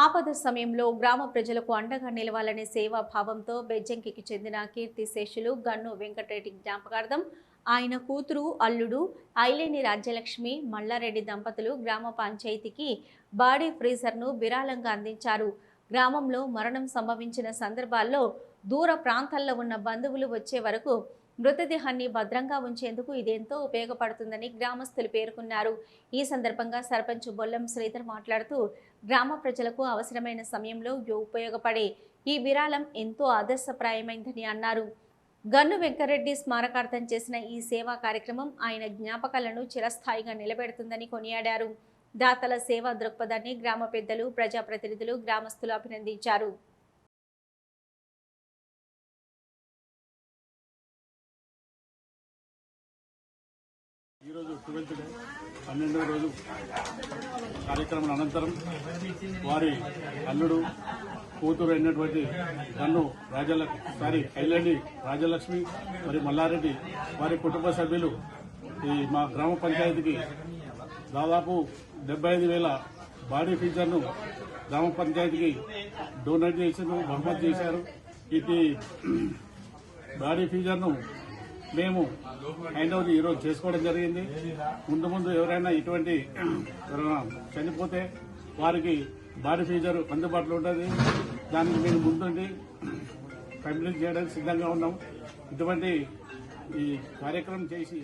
ఆపద సమయంలో గ్రామ ప్రజలకు అండగా నిలవాలనే సేవాభావంతో బెజ్జంకికి చెందిన కీర్తిశేషులు గన్ను వెంకటరెడ్డి జ్ఞాపకార్థం ఆయన కూతురు అల్లుడు ఐలేని రాజ్యలక్ష్మి మల్లారెడ్డి దంపతులు గ్రామ పంచాయతీకి బాడీ ఫ్రీజర్ను విరాళంగా అందించారు. గ్రామంలో మరణం సంభవించిన సందర్భాల్లో దూర ప్రాంతాల్లో ఉన్న బంధువులు వచ్చే వరకు మృతదేహాన్ని భద్రంగా ఉంచేందుకు ఇదెంతో ఉపయోగపడుతుందని గ్రామస్తులు పేర్కొన్నారు. ఈ సందర్భంగా సర్పంచ్ బొల్లం శ్రీధర్ మాట్లాడుతూ గ్రామ ప్రజలకు అవసరమైన సమయంలో ఉపయోగపడే ఈ విరాళం ఎంతో ఆదర్శప్రాయమైందని అన్నారు. గన్ను వెంకరెడ్డి స్మారకార్థం చేసిన ఈ సేవా కార్యక్రమం ఆయన జ్ఞాపకాలను చిరస్థాయిగా నిలబెడుతుందని కొనియాడారు. దాతల సేవా దృక్పథాన్ని గ్రామ పెద్దలు, ప్రజాప్రతినిధులు, గ్రామస్తులు అభినందించారు. ఈరోజు 12th డే 12వ రోజు కార్యక్రమం అనంతరం వారి అల్లుడు కూతురు అయినటువంటి గన్ను ఐలేని రాజలక్ష్మి మరి మల్లారెడ్డి వారి కుటుంబ సభ్యులు ఈ మా గ్రామ పంచాయతీకి దాదాపు 75,000 బాడీ ఫీచర్ను గ్రామ పంచాయతీకి డొనేట్ చేసారు, బహుమతి చేశారు. ఇది బాడీ ఫీచర్ను మేము హ్యాండ్ ఓవర్ ఈరోజు చేసుకోవడం జరిగింది. ముందు ఎవరైనా ఇటువంటి చనిపోతే వారికి బాడీ ఫీచర్ అందుబాటులో ఉంటుంది. దానికి మేము ముందుండి కంప్లీట్ చేయడానికి సిద్ధంగా ఉన్నాం. ఇటువంటి ఈ కార్యక్రమం చేసి